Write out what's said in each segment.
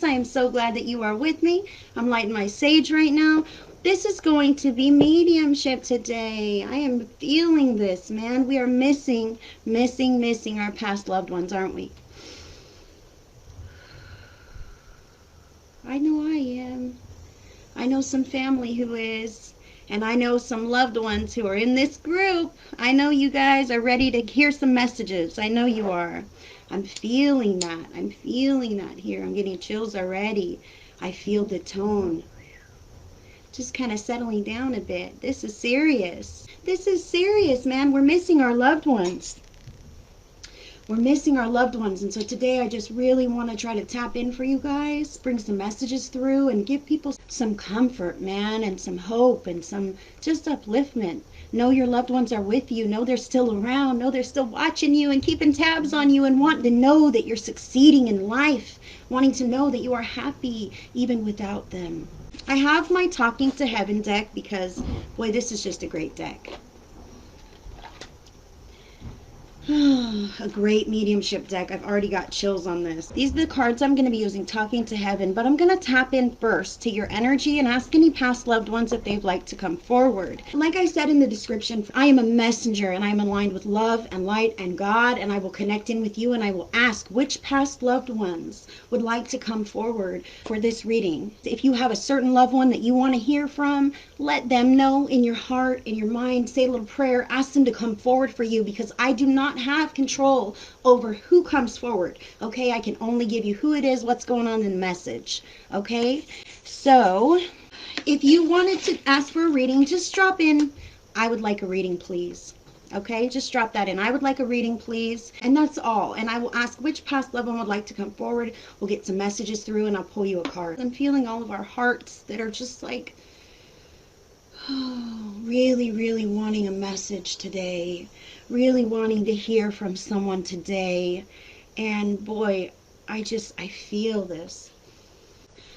I am so glad that you are with me. I'm lighting my sage right now. This is going to be mediumship today. I am feeling this, man. We are missing our past loved ones, aren't we? I know I am. I know some family who is, and I know some loved ones who are in this group. I know you guys are ready to hear some messages. I know you are. I'm feeling that. I'm feeling that here. I'm getting chills already. I feel the tone. Just kind of settling down a bit. This is serious. This is serious, man. We're missing our loved ones. We're missing our loved ones. And so today I just really want to try to tap in for you guys, bring some messages through and give people some comfort, man, and some hope and some just upliftment. Know your loved ones are with you. Know they're still around. Know they're still watching you and keeping tabs on you and wanting to know that you're succeeding in life. Wanting to know that you are happy even without them. I have my Talking to Heaven deck because, boy, this is just a great deck. A great mediumship deck. I've already got chills on this. These are the cards I'm going to be using, Talking to Heaven, but I'm going to tap in first to your energy and ask any past loved ones if they'd like to come forward. Like I said in the description, I am a messenger and I am aligned with love and light and God, and I will connect in with you and I will ask which past loved ones would like to come forward for this reading. If you have a certain loved one that you want to hear from, let them know in your heart, in your mind, say a little prayer, ask them to come forward for you, because I do not have control over who comes forward. Okay, I can only give you who it is, what's going on in the message. Okay, so if you wanted to ask for a reading, just drop in, I would like a reading, please. Okay, just drop that in. I would like a reading, please. And that's all. And I will ask which past loved one would like to come forward. We'll get some messages through and I'll pull you a card. I'm feeling all of our hearts that are just like, oh, really wanting a message today. Really wanting to hear from someone today. And boy, I feel this.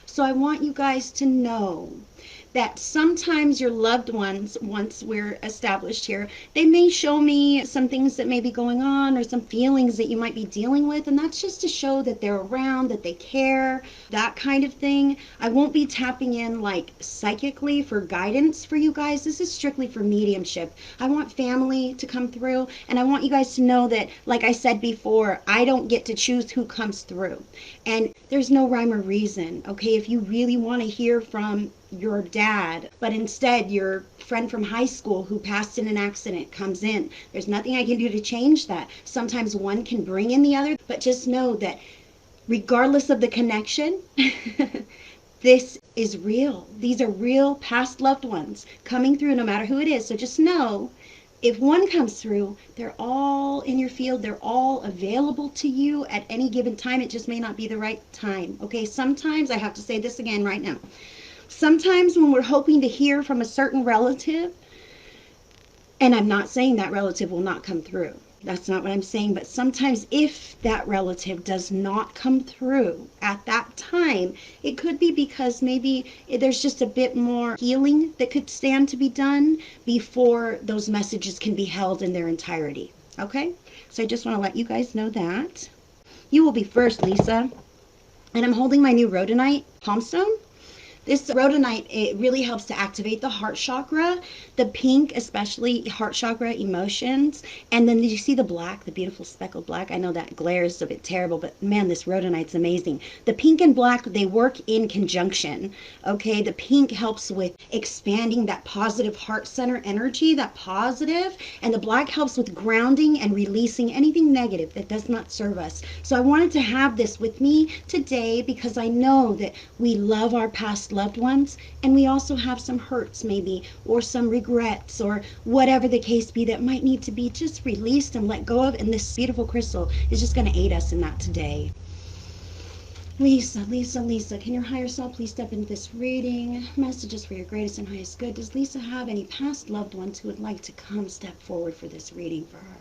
So I want you guys to know that sometimes your loved ones, once we're established here, they may show me some things that may be going on or some feelings that you might be dealing with, and that's just to show that they're around, that they care, that kind of thing. I won't be tapping in like psychically for guidance for you guys. This is strictly for mediumship. I want family to come through, and I want you guys to know that, like I said before, I don't get to choose who comes through, and there's no rhyme or reason. Okay, if you really want to hear from your dad, but instead your friend from high school who passed in an accident comes in, there's nothing I can do to change that. Sometimes one can bring in the other, but just know that regardless of the connection, this is real. These are real past loved ones coming through, no matter who it is. So just know, if one comes through, they're all in your field. They're all available to you at any given time. It just may not be the right time. Okay, sometimes, I have to say this again right now, sometimes when we're hoping to hear from a certain relative, and I'm not saying that relative will not come through. That's not what I'm saying. But sometimes if that relative does not come through at that time, it could be because maybe there's just a bit more healing that could stand to be done before those messages can be held in their entirety. Okay? So I just want to let you guys know that. You will be first, Lisa. And I'm holding my new rhodonite palm stone. This rhodonite, it really helps to activate the heart chakra, the pink, especially heart chakra, emotions. And then did you see the black, the beautiful speckled black? I know that glare is a bit terrible, but man, this rhodonite's amazing. The pink and black, they work in conjunction. Okay, the pink helps with expanding that positive heart center energy, that positive, and the black helps with grounding and releasing anything negative that does not serve us. So I wanted to have this with me today because I know that we love our past loved ones, and we also have some hurts maybe, or some regrets, or whatever the case be that might need to be just released and let go of, and this beautiful crystal is just going to aid us in that today. Lisa, can your higher self please step into this reading? Messages for your greatest and highest good. Does Lisa have any past loved ones who would like to come step forward for this reading for her?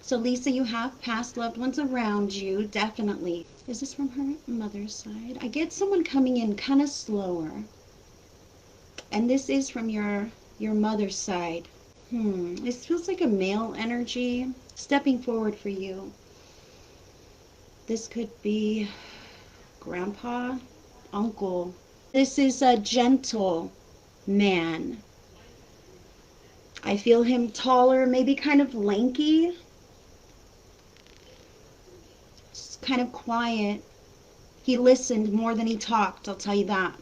So Lisa, you have past loved ones around you, definitely. Is this from her mother's side? I get someone coming in kind of slower. And this is from your mother's side. This feels like a male energy stepping forward for you. This could be grandpa, uncle. This is a gentle man. I feel him taller, maybe kind of lanky, just kind of quiet. He listened more than he talked, I'll tell you that.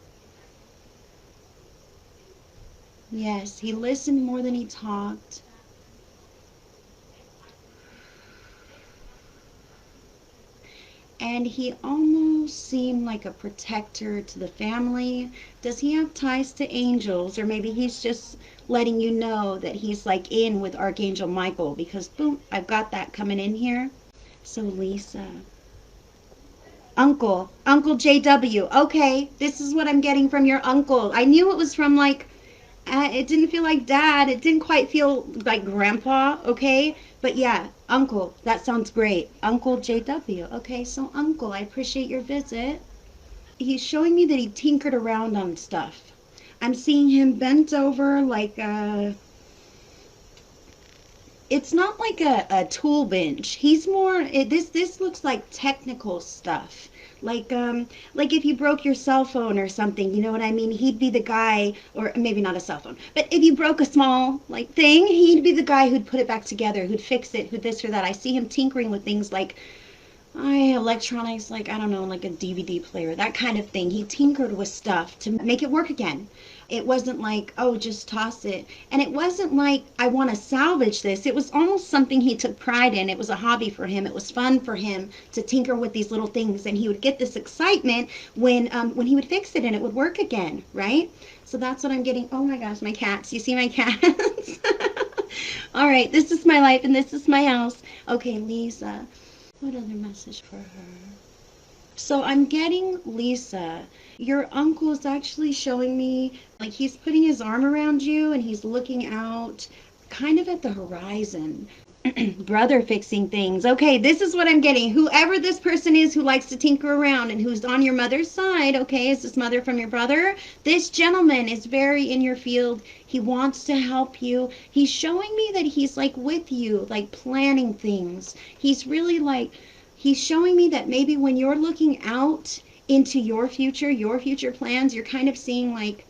Yes, he listened more than he talked. And he almost seemed like a protector to the family. Does he have ties to angels? Or maybe he's just letting you know that he's like in with Archangel Michael, because boom, I've got that coming in here. So Lisa, Uncle JW. Okay, this is what I'm getting from your uncle. I knew it was from like, it didn't feel like dad. It didn't quite feel like grandpa, okay? But yeah, uncle, that sounds great. Uncle JW. Okay, so uncle, I appreciate your visit. He's showing me that he tinkered around on stuff. I'm seeing him bent over like it's not like a tool bench. He's more, this looks like technical stuff. Like if you broke your cell phone or something, you know what I mean? He'd be the guy, or maybe not a cell phone, but if you broke a small like thing, he'd be the guy who'd put it back together, who'd fix it, who'd this or that. I see him tinkering with things like electronics, like I don't know, like a DVD player, that kind of thing. He tinkered with stuff to make it work again. It wasn't like, oh, just toss it. And it wasn't like, I want to salvage this. It was almost something he took pride in. It was a hobby for him. It was fun for him to tinker with these little things. And he would get this excitement when he would fix it and it would work again, right? So that's what I'm getting. Oh my gosh, my cats. You see my cats? All right, this is my life and this is my house. Okay, Lisa. What other message for her? So I'm getting Lisa. Your uncle is actually showing me like he's putting his arm around you and he's looking out kind of at the horizon. Brother fixing things. Okay, this is what I'm getting. Whoever this person is who likes to tinker around and who's on your mother's side, okay, is this mother from your brother? This gentleman is very in your field. He wants to help you. He's showing me that he's like with you, like planning things. He's really like, he's showing me that maybe when you're looking out into your future plans, you're kind of seeing like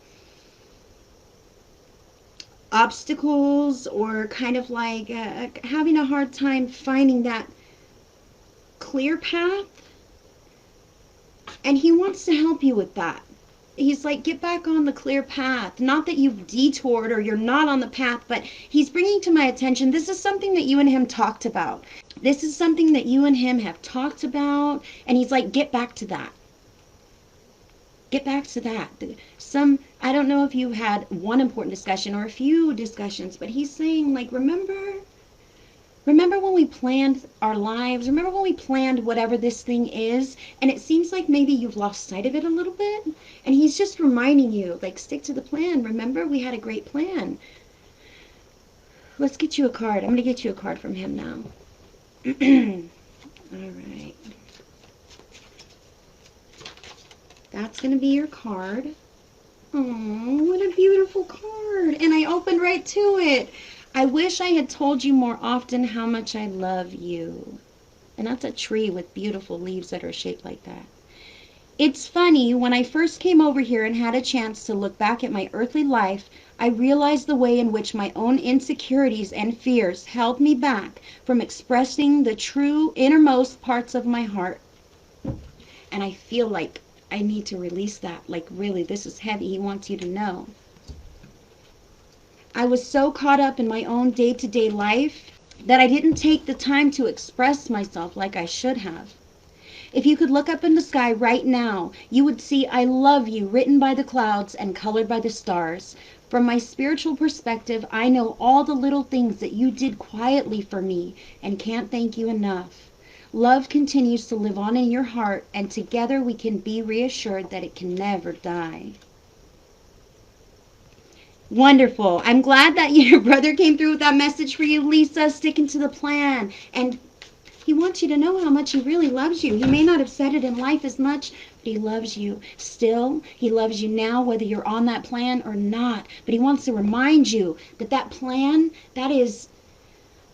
obstacles or kind of like having a hard time finding that clear path, and he wants to help you with that. He's like, get back on the clear path. Not that you've detoured or you're not on the path, but he's bringing to my attention, this is something that you and him talked about. This is something that you and him have talked about, and he's like, get back to that. Get back to that. I don't know if you had one important discussion or a few discussions, but he's saying like, remember when we planned our lives? Remember when we planned whatever this thing is? And it seems like maybe you've lost sight of it a little bit. And he's just reminding you, like, stick to the plan. Remember, we had a great plan. Let's get you a card. I'm going to get you a card from him now. All right. That's going to be your card. Oh, what a beautiful card. And I opened right to it. I wish I had told you more often how much I love you. And that's a tree with beautiful leaves that are shaped like that. It's funny, when I first came over here and had a chance to look back at my earthly life, I realized the way in which my own insecurities and fears held me back from expressing the true innermost parts of my heart. And I feel like I need to release that. Like, really, this is heavy. He wants you to know. I was so caught up in my own day-to-day life that I didn't take the time to express myself like I should have. If you could look up in the sky right now, you would see I love you written by the clouds and colored by the stars. From my spiritual perspective, I know all the little things that you did quietly for me and can't thank you enough. Love continues to live on in your heart, and together we can be reassured that it can never die. Wonderful. I'm glad that your brother came through with that message for you, Lisa, sticking to the plan. And he wants you to know how much he really loves you. He may not have said it in life as much, but he loves you still. He loves you now, whether you're on that plan or not. But he wants to remind you that that plan, that is,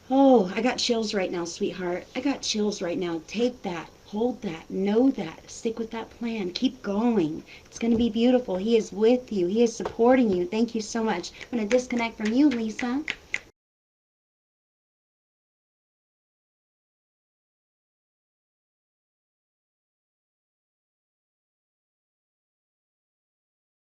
oh, I got chills right now, sweetheart. I got chills right now. Take that. Hold that. Know that. Stick with that plan. Keep going. It's going to be beautiful. He is with you. He is supporting you. Thank you so much. I'm going to disconnect from you, Lisa.